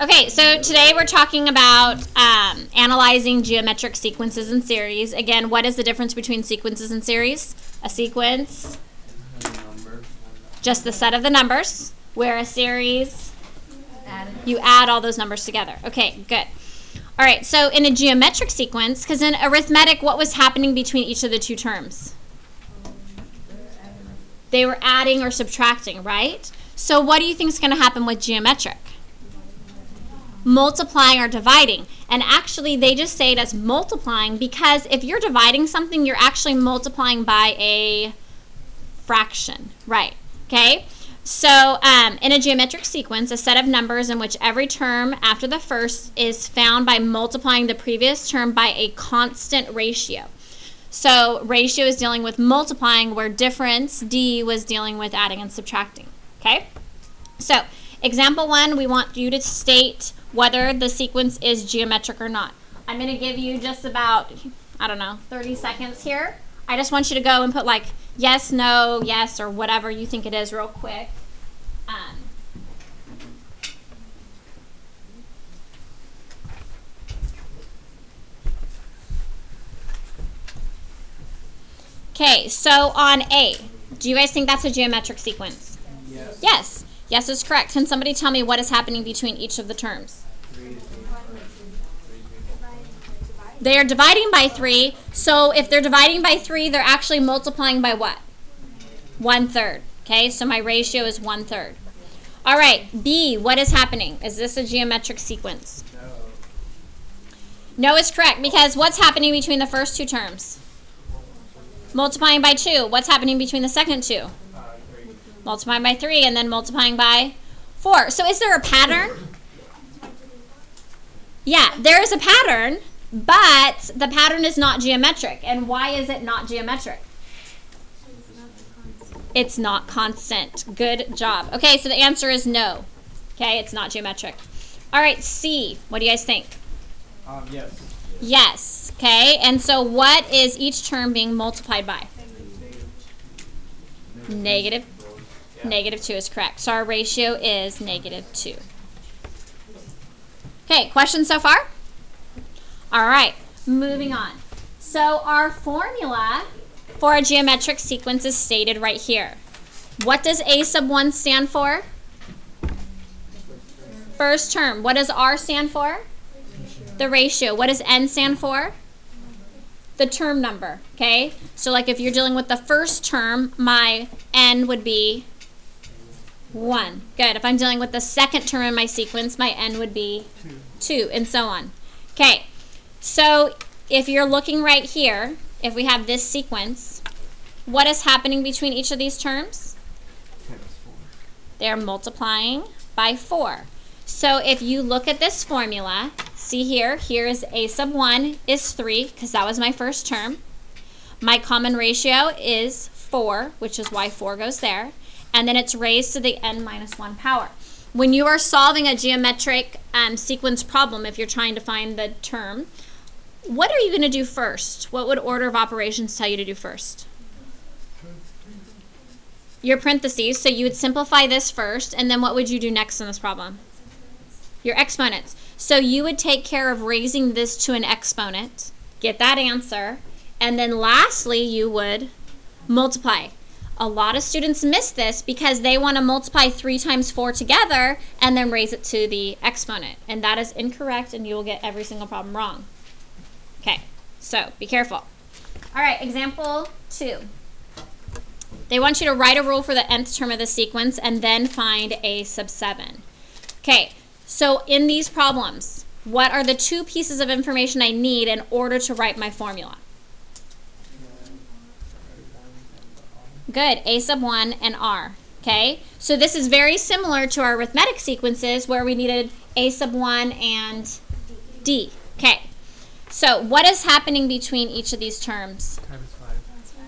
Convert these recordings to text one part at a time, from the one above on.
Okay, so today we're talking about analyzing geometric sequences and series. Again, what is the difference between sequences and series? A sequence, just the set of the numbers, where a series, you add all those numbers together. Okay, good. All right, so in a geometric sequence, because in arithmetic, what was happening between each of the two terms? They were adding or subtracting, right? So what do you think is going to happen with geometric? Multiplying or dividing. And actually, they just say it as multiplying because if you're dividing something, you're actually multiplying by a fraction, right? Okay? So in a geometric sequence, a set of numbers in which every term after the first is found by multiplying the previous term by a constant ratio. So ratio is dealing with multiplying, where difference, D, was dealing with adding and subtracting. Okay? So example 1, we want you to state whether the sequence is geometric or not. I'm going to give you just about, 30 seconds here. I just want you to go and put like yes, no, yes, or whatever you think it is real quick. Okay, so on A, do you guys think that's a geometric sequence? Yes. Yes. Yes is correct. Can somebody tell me what is happening between each of the terms? They are dividing by 3. So if they're dividing by 3, they're actually multiplying by what? 1/3. Okay, so my ratio is 1/3. All right, B, what is happening? Is this a geometric sequence? No is correct, because what's happening between the first two terms? Multiplying by 2. What's happening between the second two? 3. Multiplying by 3 and then multiplying by 4. So is there a pattern? Yeah, there is a pattern, but the pattern is not geometric. And why is it not geometric? It's not constant. Good job. Okay, so the answer is no. Okay, it's not geometric. All right, C, what do you guys think? Yes. Yes. Okay, and so what is each term being multiplied by? Negative. Negative 2 is correct. So our ratio is -2. Okay, questions so far? All right, moving on. So our formula for a geometric sequence is stated right here. What does A sub 1 stand for? First term. What does R stand for? The ratio. What does N stand for? The term number, okay? So like if you're dealing with the first term, my N would be 1. Good. If I'm dealing with the second term in my sequence, my N would be 2, and so on. Okay, so if you're looking right here, if we have this sequence, what is happening between each of these terms? They're multiplying by 4. So if you look at this formula, see here is A sub 1 is 3, because that was my first term. My common ratio is 4, which is why 4 goes there. And then it's raised to the n minus 1 power. When you are solving a geometric sequence problem, if you're trying to find the term, what are you going to do first? What would order of operations tell you to do first? Your parentheses, so you would simplify this first, and then what would you do next in this problem? Your exponents. So you would take care of raising this to an exponent, get that answer, and then lastly you would multiply. A lot of students miss this because they want to multiply 3 times 4 together and then raise it to the exponent. And that is incorrect, and you will get every single problem wrong. Okay, so be careful. All right, example 2. They want you to write a rule for the nth term of the sequence and then find A sub 7. Okay, so in these problems, what are the 2 pieces of information I need in order to write my formula? Good, A sub 1 and R. Okay, so this is very similar to our arithmetic sequences where we needed A sub 1 and D. Okay, so what is happening between each of these terms? Times 5.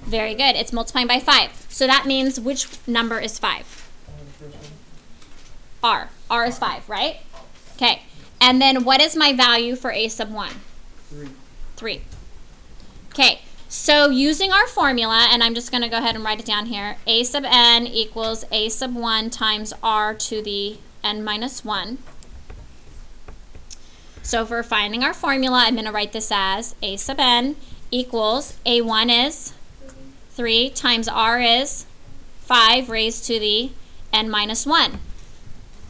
Very good, it's multiplying by 5. So that means which number is 5? R. R is 5, right? Okay, and then what is my value for A sub 1? 3. Okay, so using our formula, and I'm just going to go ahead and write it down here, A sub n equals A sub 1 times R to the n minus 1. So if we're finding our formula, I'm going to write this as a sub n equals a1 is 3 times r is 5 raised to the n minus 1.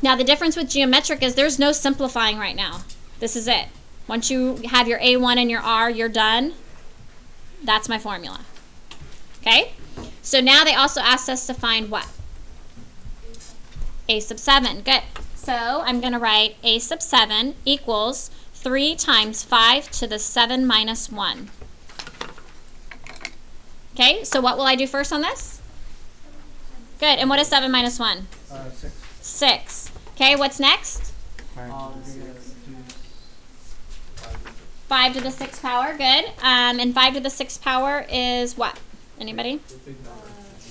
Now the difference with geometric is there's no simplifying right now. This is it. Once you have your a1 and your r, you're done. That's my formula. Okay? So now they also asked us to find what? A sub 7. Good. So I'm going to write a sub 7 equals 3 times 5 to the 7 minus 1. Okay, so what will I do first on this? Good. And what is 7 minus 1? 6. 6. Okay, what's next? 5 to the 6th power. Good. And 5 to the 6th power is what? Anybody?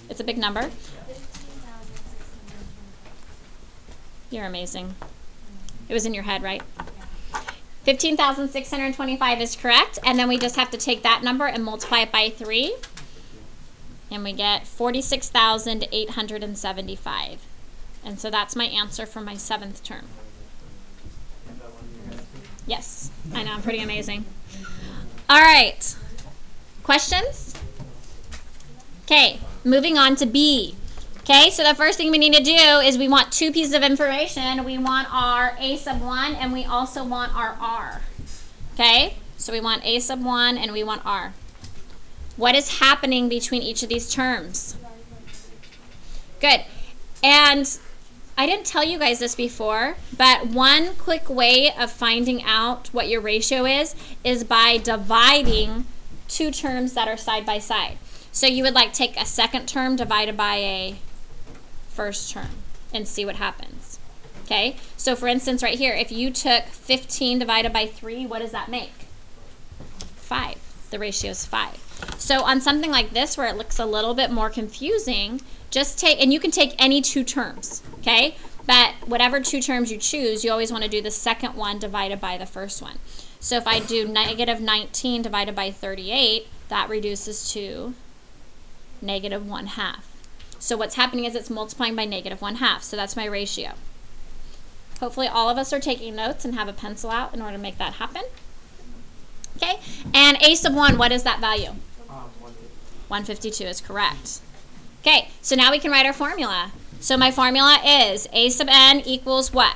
It's a big number. You're amazing. It was in your head, right? 15,625 is correct. And then we just have to take that number and multiply it by 3. And we get 46,875. And so that's my answer for my 7th term. Yes, I know, I'm pretty amazing. All right, questions? Okay, moving on to B. Okay, so the first thing we need to do is we want 2 pieces of information. We want our a sub 1 and we also want our r. Okay, so we want a sub 1 and we want r. What is happening between each of these terms? Good. And I didn't tell you guys this before, but one quick way of finding out what your ratio is by dividing 2 terms that are side by side. So you would like take a second term divided by a first term and see what happens. Okay? So for instance right here, if you took 15 divided by 3, what does that make? 5. The ratio is 5. So on something like this where it looks a little bit more confusing, just take, and you can take any 2 terms, okay? But whatever 2 terms you choose, you always want to do the second one divided by the first one. So if I do negative 19 divided by 38, that reduces to negative 1/2. So what's happening is it's multiplying by negative 1/2. So that's my ratio. Hopefully all of us are taking notes and have a pencil out in order to make that happen. Okay, and a sub 1, what is that value? 152 is correct. Okay, so now we can write our formula. So my formula is a sub n equals what?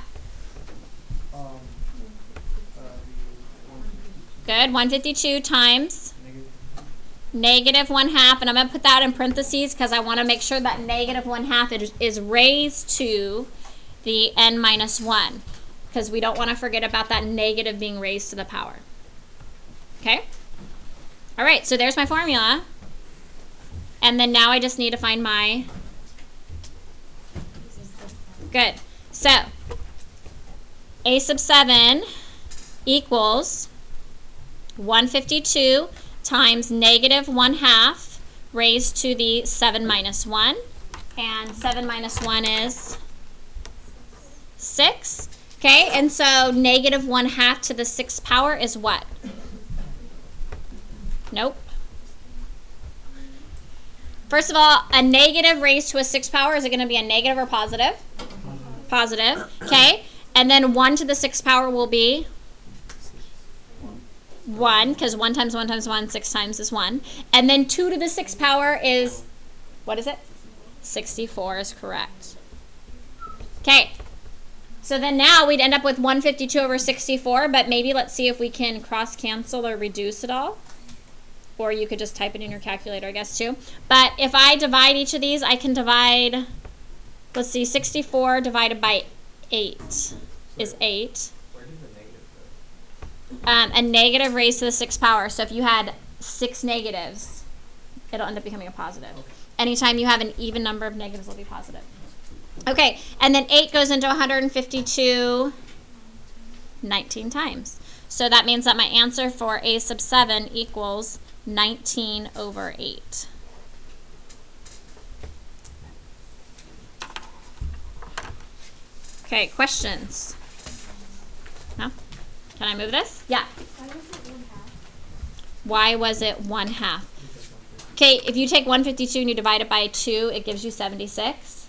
Good, 152 times negative 1/2, and I'm going to put that in parentheses because I want to make sure that negative 1/2 is raised to the n minus 1 because we don't want to forget about that negative being raised to the power. Okay? All right, so there's my formula. And then now I just need to find my... Good. So, a sub 7 equals 152 times negative 1/2 raised to the 7 minus 1. And 7 minus 1 is 6. Okay, and so negative 1/2 to the 6th power is what? Nope. First of all, a negative raised to a 6th power, is it going to be a negative or positive? Positive. Okay. And then 1 to the 6th power will be 1, because 1 times 1 times 1, 6 times is 1. And then 2 to the 6th power is, what is it? 64 is correct. Okay. So then now we'd end up with 152 over 64, but maybe let's see if we can cross-cancel or reduce it all. Or you could just type it in your calculator, I guess, too. But if I divide each of these, I can divide, let's see, 64 divided by 8 is 8. Where did the negative go? A negative raised to the 6th power. So if you had 6 negatives, it'll end up becoming a positive. Okay. Anytime you have an even number of negatives, it'll be positive. Okay, and then 8 goes into 152 19 times. So that means that my answer for a sub 7 equals 19 over 8. Okay, questions? No? Can I move this? Yeah. Why was it 1/2? Okay, if you take 152 and you divide it by 2, it gives you 76.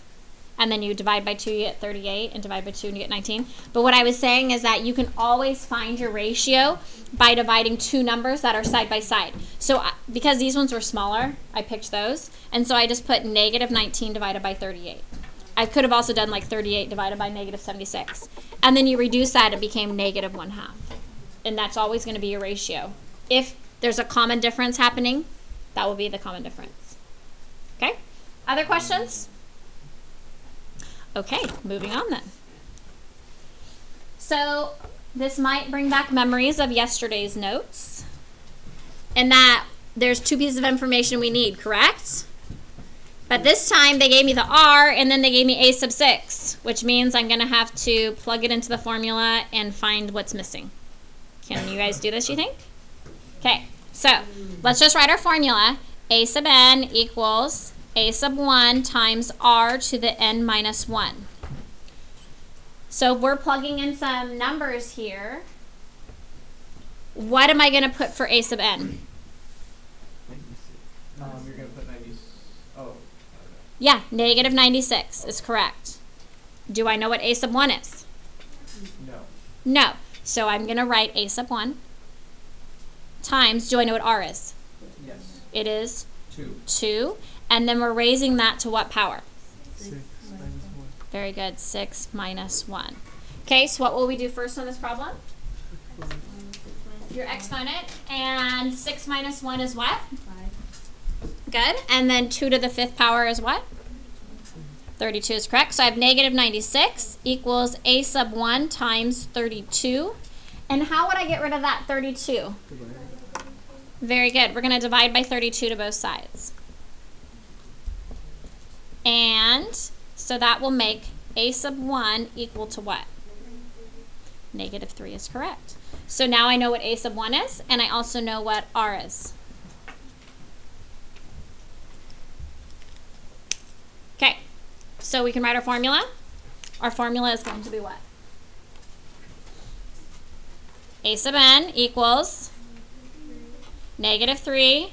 and then you divide by 2, you get 38, and divide by 2, and you get 19. But what I was saying is that you can always find your ratio by dividing two numbers that are side by side. So because these ones were smaller, I picked those, and so I just put negative 19 divided by 38. I could have also done like 38 divided by negative 76. And then you reduce that, it became negative 1/2. And that's always going to be your ratio. If there's a common difference happening, that will be the common difference. Okay? Other questions? Okay, moving on then. So this might bring back memories of yesterday's notes. And that there's two pieces of information we need, correct? But this time they gave me the R and then they gave me a sub 6, which means I'm going to have to plug it into the formula and find what's missing. Can you guys do this, you think? Okay, so let's just write our formula. A sub n equals a sub 1 times r to the n minus 1. So if we're plugging in some numbers here, what am I going to put for a sub n? You're going to put 90. Oh. Yeah, negative 96 is correct. Do I know what a sub 1 is? No. No. So I'm going to write a sub 1 times, do I know what r is? Yes. It is 2. 2. And then we're raising that to what power? 6 minus 1. Very good. 6 minus 1. Okay, so what will we do first on this problem? Your exponent. And 6 minus 1 is what? 5. Good. And then 2 to the 5th power is what? 32 is correct. So I have negative 96 equals a sub 1 times 32. And how would I get rid of that 32? Very good. We're going to divide by 32 to both sides. And so that will make a sub 1 equal to what? Negative 3 is correct. So now I know what a sub 1 is, and I also know what r is. Okay, so we can write our formula. Our formula is going to be what? A sub n equals negative 3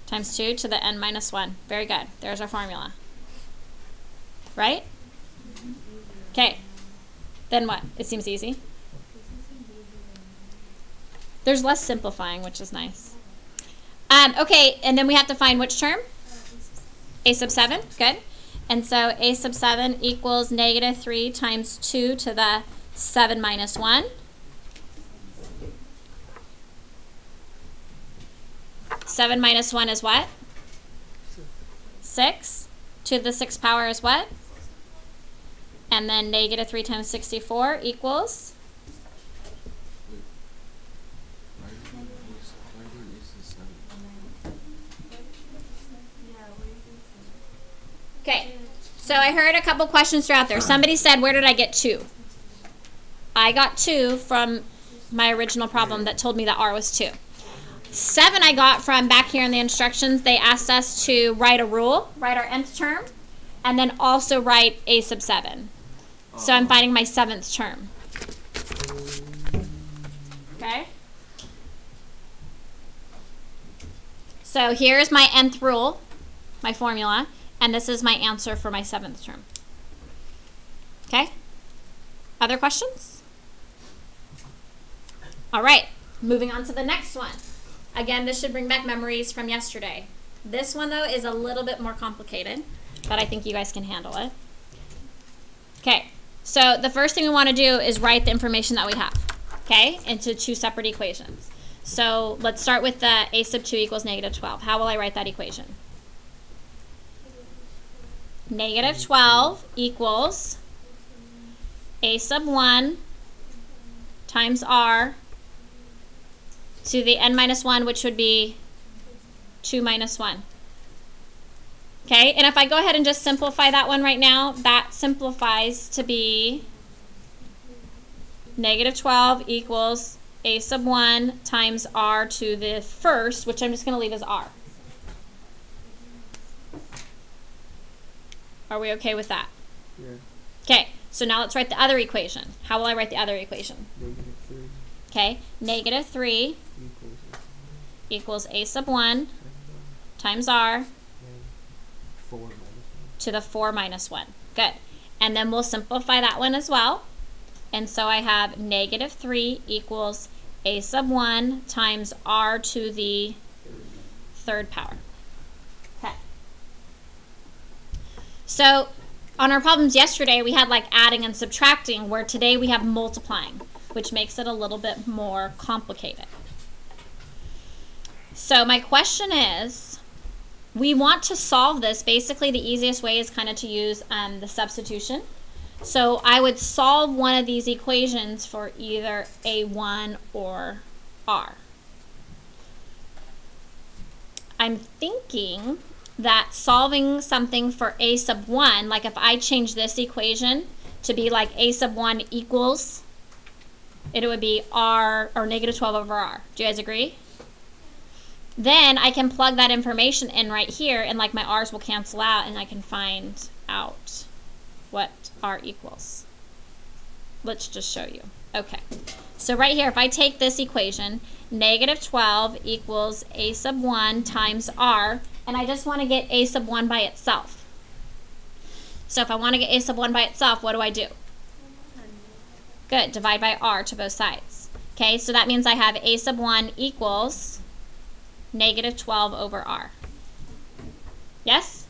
times 2 to the n minus 1. Very good. There's our formula. Right? Okay. Then what? It seems easy. There's less simplifying, which is nice. Okay, and then we have to find which term? A sub 7. Good. And so a sub 7 equals negative 3 times 2 to the 7 minus 1. 7 minus 1 is what? 6. 2 to the 6th power is what? And then negative 3 times 64 equals? Okay, so I heard a couple questions throughout there. Somebody said, where did I get 2? I got 2 from my original problem that told me that r was 2. 7 I got from back here in the instructions. They asked us to write a rule, write our nth term, and then also write a sub 7. So I'm finding my 7th term. Okay? So here's my nth rule, my formula, and this is my answer for my 7th term. Okay? Other questions? All right, moving on to the next one. Again, this should bring back memories from yesterday. This one, though, is a little bit more complicated, but I think you guys can handle it. Okay, so the first thing we want to do is write the information that we have, okay, into 2 separate equations. So let's start with the a sub 2 equals negative 12. How will I write that equation? Negative 12 equals a sub 1 times r to the n minus 1, which would be 2 minus 1. Okay, and if I go ahead and just simplify that one right now, that simplifies to be negative 12 equals a sub 1 times r to the first, which I'm just going to leave as r. Are we okay with that? Yeah. Okay, so now let's write the other equation. How will I write the other equation? Negative 3 Okay, negative 3 equals equals a sub 1 times r. 4 to the 4 minus 1. Good. And then we'll simplify that one as well. And so I have negative 3 equals a sub 1 times r to the third power. Okay. So on our problems yesterday, we had like adding and subtracting, where today we have multiplying, which makes it a little bit more complicated. So my question is, we want to solve this. Basically, the easiest way is kind of to use the substitution. So I would solve one of these equations for either a1 or r. I'm thinking that solving something for a sub 1, like if I change this equation to be like a sub 1 equals, it would be r, or negative 12 over r. Do you guys agree? Then I can plug that information in right here, and like my r's will cancel out, and I can find out what r equals. Let's just show you. Okay, so right here, if I take this equation, negative 12 equals a sub 1 times r, and I just want to get a sub 1 by itself. So if I want to get a sub 1 by itself, what do? Good, divide by r to both sides. Okay, so that means I have a sub 1 equals negative 12 over r. Yes?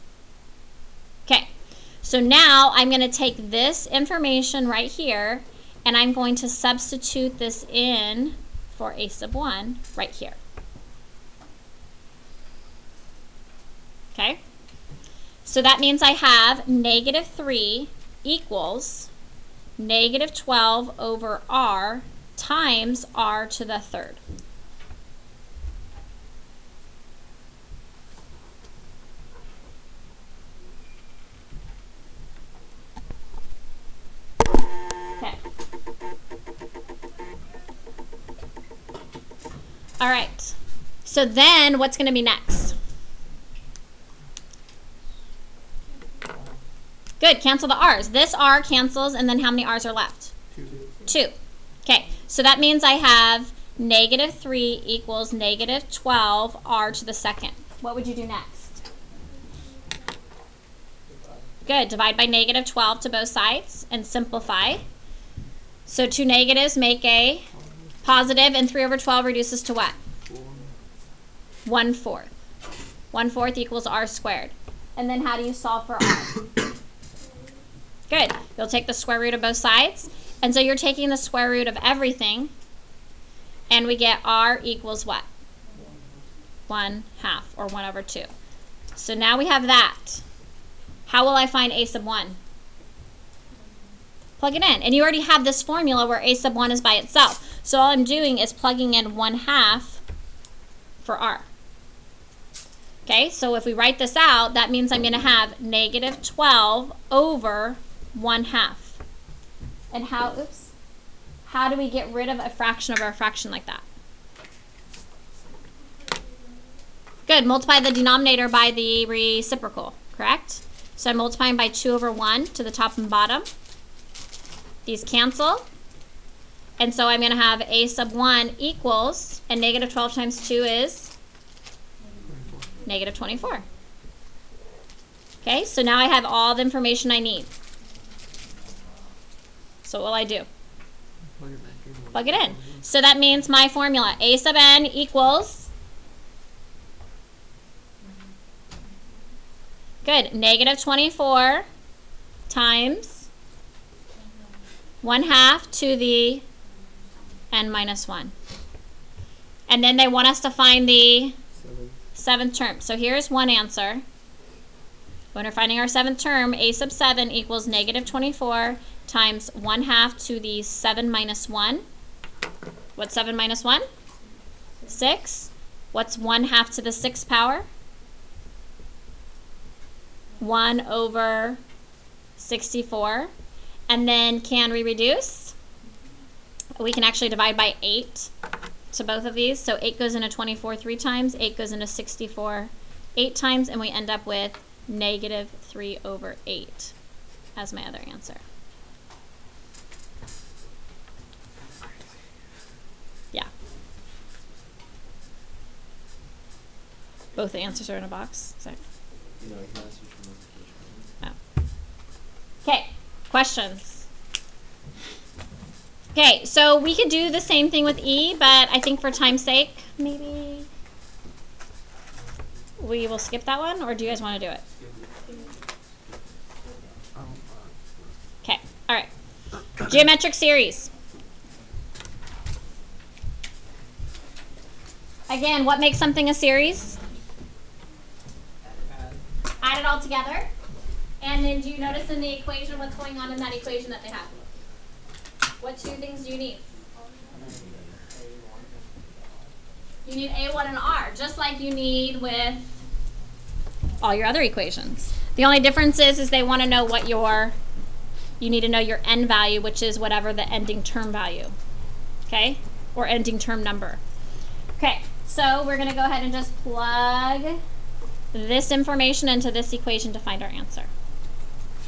Okay, so now I'm going to take this information right here, and I'm going to substitute this in for a sub 1 right here. Okay, so that means I have negative 3 equals negative 12 over r times r to the third. Okay. All right. So then what's going to be next? Good, cancel the r's. This r cancels, and then how many r's are left? 2. Okay, so that means I have negative 3 equals negative 12 r to the second. What would you do next? Good, divide by negative 12 to both sides and simplify. So 2 negatives make a positive, and 3 over 12 reduces to what? 1/4. 1/4 equals r squared. And then how do you solve for r? Good. You'll take the square root of both sides. And so you're taking the square root of everything, and we get r equals what? 1/2, or 1 over 2. So now we have that. How will I find a sub 1? Plug it in. And you already have this formula where a sub 1 is by itself. So all I'm doing is plugging in 1/2 for r. Okay, so if we write this out, that means I'm going to have negative 12 over 1/2. And how do we get rid of a fraction of our fraction like that? Good, multiply the denominator by the reciprocal, correct? So I'm multiplying by 2 over 1 to the top and bottom. These cancel. And so I'm going to have a sub 1 equals, and negative 12 times 2 is? Negative 24. Okay, so now I have all the information I need. So what will I do? Plug it in. So that means my formula, a sub n equals, good, negative 24 times 1/2 to the n minus 1. And then they want us to find the 7th term. So here's one answer. When we're finding our 7th term, a sub 7 equals negative 24 times 1/2 to the 7 minus 1. What's 7 minus 1? 6. What's 1/2 to the 6th power? 1 over 64. And then can we reduce? We can actually divide by 8 to both of these. So 8 goes into 24 3 times, 8 goes into 64 8 times, and we end up with negative 3 over 8 as my other answer. Yeah. Both the answers are in a box. So. You know, I can ask you for multiplication. Questions? Okay, so we could do the same thing with E, but I think for time's sake, maybe we will skip that one, or do you guys want to do it? Okay, all right. Geometric series. Again, what makes something a series? Add it all together. And then do you notice in the equation what's going on in that equation that they have? What two things do you need? You need A1 and R, just like you need with all your other equations. The only difference is they want to know what you need to know your n value, which is whatever the ending term value, okay? Or ending term number. Okay, so we're going to go ahead and just plug this information into this equation to find our answer.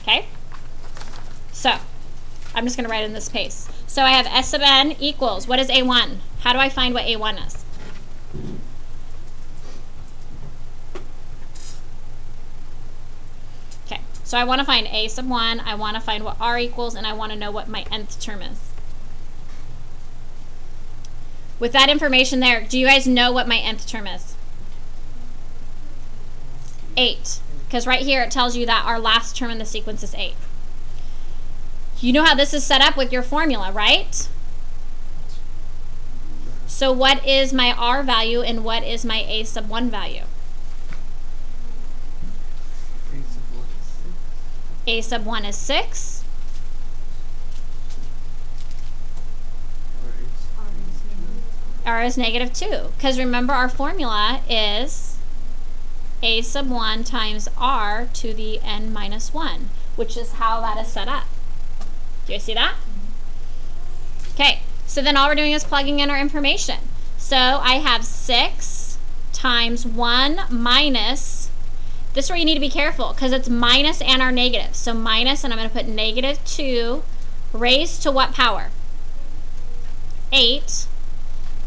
Okay? So, I'm just going to write in this pace. So I have S sub n equals, what is A1? How do I find what A1 is? Okay, so I want to find A sub 1, I want to find what R equals, and I want to know what my nth term is. With that information there, do you guys know what my nth term is? 8. Because right here it tells you that our last term in the sequence is 8. You know how this is set up with your formula, right? So what is my R value and what is my A sub 1 value? A sub 1 is 6. R is negative 2. Because remember our formula is A sub 1 times R to the n minus 1, which is how that is set up. Do you see that? Okay, so then all we're doing is plugging in our information. So I have 6 times 1 minus, this is where you need to be careful because it's minus and our negative. So minus, and I'm going to put negative 2 raised to what power? 8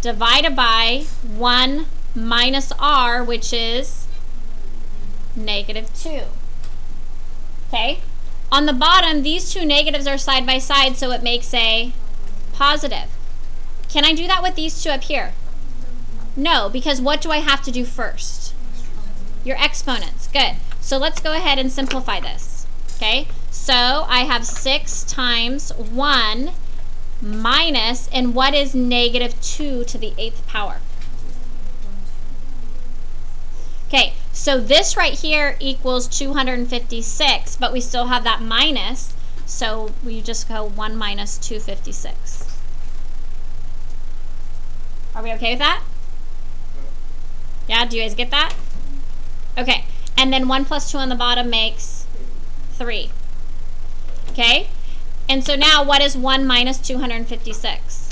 divided by 1 minus R, which is negative 2. Okay? On the bottom, these two negatives are side by side, so it makes a positive. Can I do that with these two up here? No, because what do I have to do first? Your exponents. Good. So let's go ahead and simplify this. Okay? So I have 6 times 1 minus, and what is negative 2 to the 8th power? Okay, so this right here equals 256, but we still have that minus, so we just go 1 minus 256. Are we okay with that? Yeah, do you guys get that? Okay, and then 1 plus 2 on the bottom makes 3. Okay, and so now what is 1 minus 256?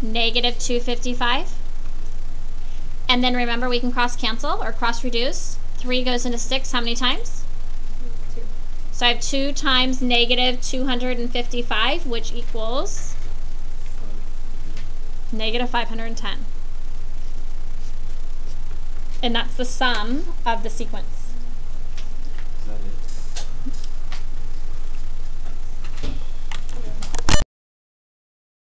Negative 255. And then remember, we can cross cancel or cross reduce. 3 goes into 6 how many times? 2. So I have 2 times negative 255, which equals negative 510. And that's the sum of the sequence.